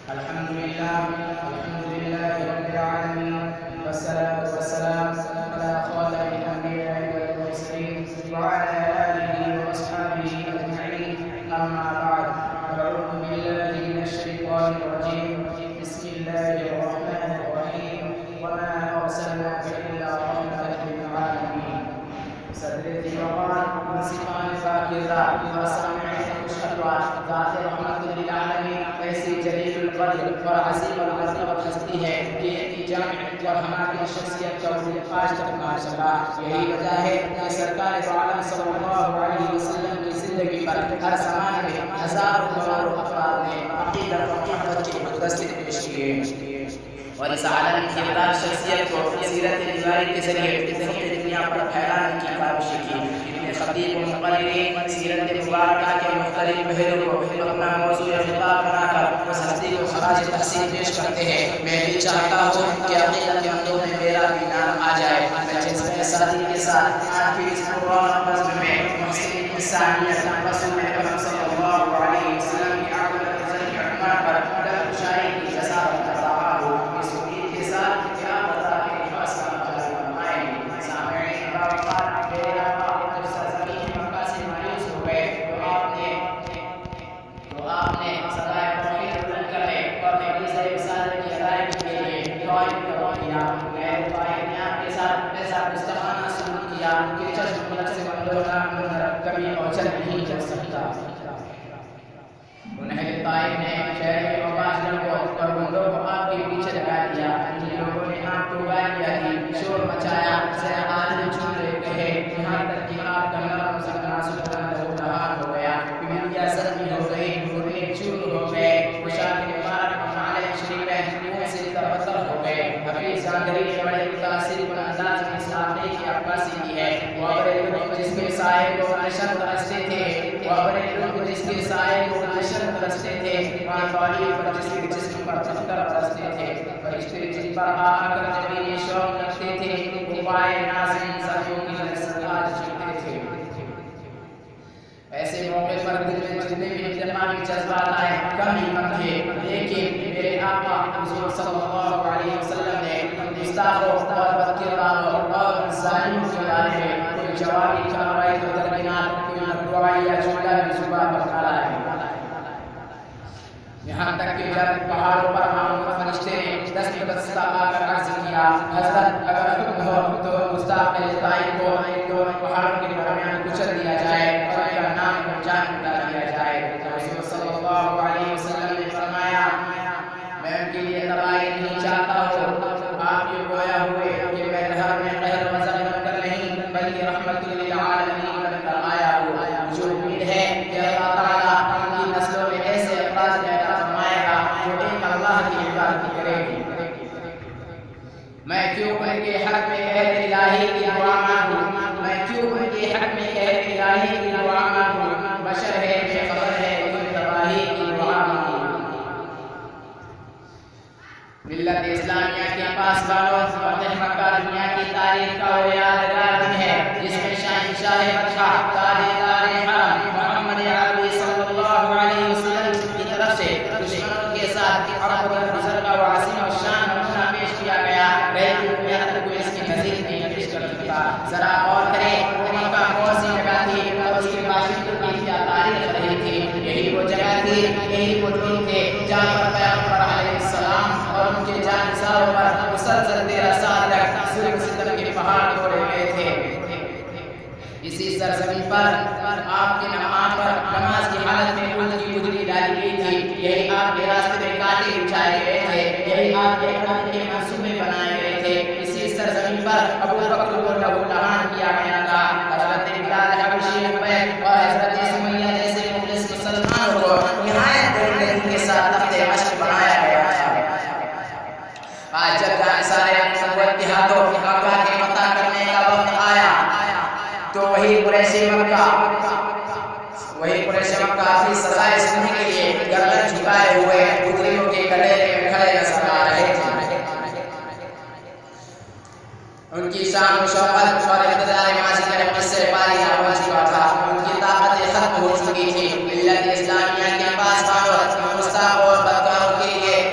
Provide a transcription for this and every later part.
الحمد لله رب العالمين، والصلاة والسلام على خاتم الأنبياء والمرسلين وعلى آله وأصحابه أجمعين. أما بعد، أعوذ بالله من الشيطان الرجيم. بسم الله الرحمن الرحيم. وما أرسلناك إلا رحمة للعالمين. صدرتی وقار منصفان فاقدہ وسامعین خوشخطوہ ذات رحمت للعالمین ایسی جلیل القدر اور عظیم المرتبہ ہستی ہے کہ جامع اور ہماری شخصیت کا وجود آج تک نہ سکا. یہی وجہ ہے کہ سرکار عالم صلی اللہ علیہ وسلم کی زندگی پر ہر زمانے میں ہزاروں کروڑوں افراد نے عقیدت و محبت کے گلدستے پیش کیے اور اس عالم کی ابدار شخصیت کو سیرت نگاری کے ذریعے دنیا پر پھیلانے کی کوشش کی. ابن خطیب و مقررین سیرت مبارکہ کے مختلف پہلو کو اپنا موضوع خطاب بنا کر اس ہستی کو خراج تحسین پیش کرتے ہیں. میں بھی چاہتا ہوں کہ عقیدت مندوں میں میرا بھی نام آ جائے. میں جذبہ سادگی کے ساتھ آج کی اس پرغور نظم میں محسن انسانیت رسول اکرم صلی اللہ علیہ وسلم کی عقیدت نظر کے عنوان پر درد شاعری کی جزارت کر رہا ہوں. اس امید کے ساتھ کیا بتا کہ فاصلہ مجھے فرمائیں. سامعین باوقار میرے آقا جب سرزمین مکہ سے مایوس ہو گئے تو آپ نے صدائے توحید بلند کرنے اور فریضہ رسالت کی ادائیگی کے لیے طائف کا رخ کیا. اہل طائف نے آپ کے ساتھ ایسا گستاخانہ سلوک کیا کہ چشم پلک سے مندوحہ کبھی اوچھل نہیں جل سکتا. انہیں طائف نے شہر کے مباش لڑکوں اور گنڈوں کو آپ کے پیچھے لگا دیا. ان لوگوں نے آپ کو گالیاں دی، شور مچایا، سہ آدمی چھوٹے کہے، یہاں تک کہ آپ کا نرم سا نازک بدن لہولہار ہو گیا. بیویاں زخمی ہو گئی، گھٹنے چور ہو گئے. پوشاک مبارک اور نعلین شریفین خون سے تربتر ہو گئے. حفیظ زاندری نے بڑے متاثر کن انداز میں اس واقعے کی عکاسی کی ہے. وہ ابر لطف جس کے سائے کو عشق ترستے تھے، وہ ابر لطف جس کے سائے کو عشق ترستے تھے، وہاں طالب پر جس کے جسم پر پتھر برستے تھے. فرشتے جن پر آ کر جبین شوق رکھتے تھے، وہ پائے نازنین صدیوں کی لذت آج چکتے تھے. ایسے موقع پر دل میں جتنے بھی انتقامی جذبات آئے کم ہی مت تھے، لیکن میرے آقا حضور صلی اللہ علیہ وسلم نے گستاخوں اور بدکرداروں اور ظالموں کے بارے میں کوئی جوابی کارروائی تو درمیان کوئی دعائی یا جملہ بھی زبان پر کھالا ہے. یہاں تک کہ جب پہاڑوں پر معمور فرشتے نے دست بدستہ آ کر عرض کیا، حضرت اگر حکم ہو تو گستاخ طائف کو پہاڑوں کے درمیان کچل دیا جائے اور ان کا نام پہچان مٹا دیا جائے. تو رسول صلی اللہ علیہ وسلم نے فرمایا، میں ان کے لیے تباہی نہیں چاہتا ہوں. آپ یہ گویا ہوئے کہ میں دھر میں قہر وزر بن کر نہیں بلکہ رحمت للعالمین بن کر آیا ہوں. مجھے امید ہے کہ اللہ تعالیٰ ان کی نسلوں میں ایسے افراد پیدا فرمائے گا جو ایک اللہ کی عبادت کرے گی. میں کیوں ان کے حق میں اہل الہی کی دعا مانگوں؟ میں کیوں ان کے حق میں اہل الہی کی دعا مانگوں؟ بشر ہے، بے خبر ہے، کوئی تباہی کی دعا مانگوں. ملت اسلامیہ کے پاسبانوں فتح مکہ دنیا کی تاریخ کا وہ یادگار دن ہے جس میں شہنشاہ مکہ تاجدار حرم محمد عربی صلی اللہ علیہ وسلم کی طرف سے دشمنوں کے ساتھ عرب و گزر کا عظیم و شان نمونہ پیش کیا گیا، لیکن دنیا تک کوئی اس کی نظیر نہیں پیش کر سکتا. ذرا غور کریں وہ مکہ کون سی جگہ تھی اور اس کے باشندوں کی کیا تاریخ رہی تھی. یہی وہ جگہ تھی، یہی وہ دن تھے جہاں پر پیغمبر علیہ السلام اور ان کے جانثاروں پر مسلسل 13 سال تک ظلم ستم کے پہاڑ توڑے گئے تھے. اسی سرزمین پر آپ کے نام پر نماز کی حالت میں ان کی گجری ڈالی گئی تھی. یہی آپ کے راستے میں کانٹے بچھائے گئے تھے، یہی آپ کے قتل کے منصوبے بنائے گئے تھے. اسی سرزمین پر ابو بکر کو لہولہان کیا گیا تھا. حضرت بلال حبشی عبید اور حضرت سمیہ جیسے مخلص مسلمانوں کو نہایت دیندگی کے ساتھ تخت مشق بنایا گیا تھا. آج جب جانثار نبوت کے ہاتھوں مکہ کے فتح کرنے کا وقت آیا تو وہی قریش مکہ اپنی سزائے سننے کے لیے گردن جھکائے ہوئے مجرموں کے گلیلے میں کھڑے نظر آ رہے تھے. ان کی شان و شوکت اور اقتدار ماضی کا قصے پاری ہو چکا تھا. ان کی طاقت ختم ہو چکی تھی. ملت اسلامیہ کے پاس گستاخ اور بدکاروں کے لیے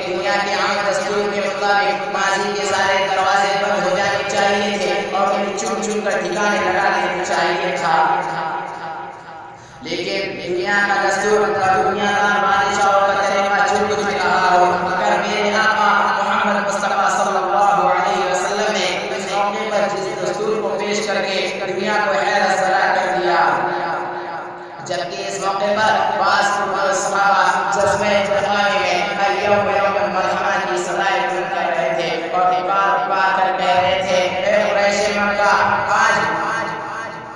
اس میں یوم یوم المرحمہ کی سزائے کر رہے تھے اور بار کر کہہ رہے تھے اے قریش مکہ آج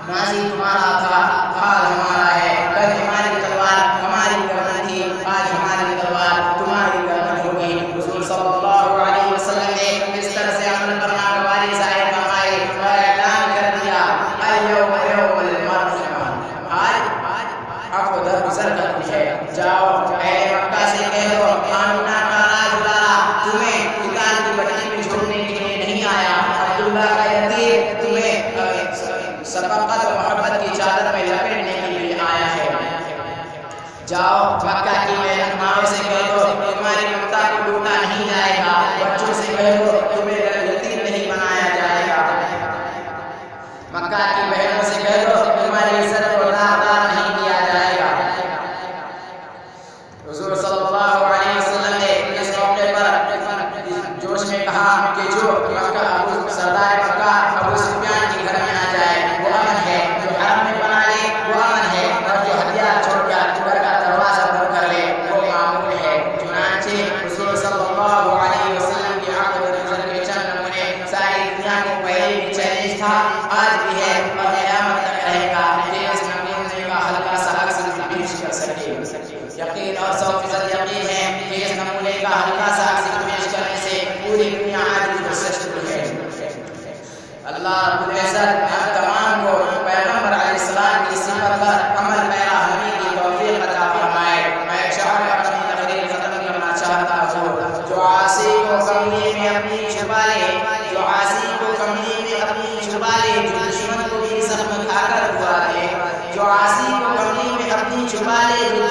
ماضی تمہارا تھا حال ہمارا ہے، کل ہماری تلوار ہماری گردن تھی، آج ہماری تلوار تمہاری گردن ہوگی۔ حضور صلی اللہ علیہ وسلم نے اس طرح سے عمل پر ناگواری ظاہر فرمائی اور اعلان کر دیا اليوم یوم المرحمہ، آج عفو درگزر کرتی ہے۔ جاؤ اہل مکہ سے کہہ دو آمینہ کا راج لالا تمہیں نکال کی بٹی میں چھوڑنے کے لیے نہیں آیا، عبداللہ کا یتیم تمہیں شفقت و محبت کی چادر میں لپیٹنے کے لیے آیا ہے۔ جاؤ مکہ کی ماؤں سے کہہ دو تمہاری ممتا کو لوٹا نہیں جائے گا، بچوں سے کہہ دو تمہیں یتیم نہیں بنایا جائے گا، مکہ کی بہنوں سے کہہ دو تمہاری عزت کو داغدار نہیں کیا جائے گا۔ حضور صلی اللہ علیہ وسلم نے اس موقع پر جوش میں کہا کہ جو سردار مکہ ابو سفیان کے گھر میں آ جائے وہ امن ہے، جو حرم میں بنا لے وہ امن ہے، اور جو ہتھیار چھوڑ کر گھر کا دروازہ بند کر لے وہ معمول ہے۔ چنانچہ حضور صلی اللہ علیہ وسلم کی عقل و نظر کے چند نمونے ساری دنیا کو پہلے بھی چیلنج تھا، آج بھی ہے اور قیامت تک رہے گا کہ اس نمونے کا ہلکا سا عکس پیش کر سکے۔ یقین اور 100% یقین ہے کہ اس نمونے کا ہلکا سا عکس پیش کرنے سے پوری دنیا عاجز و سست ہے۔ اللہ رب العزت ہم تمام کو پیغمبر علیہ السلام کی صفت پر عمل پیرا ہونے کی توفیق عطا فرمائے۔ میں ایک شعر میں اپنی تقریر ختم کرنا چاہتا ہوں، جو عاصی کو کملی میں اپنی چھپا لے، جو عاصی کو کملی میں اپنی چھپا لے، جو دشمن کو بھی زخم کھا کر دعا دے، جو عاصی کو کملی میں اپنی چھپا لے، جو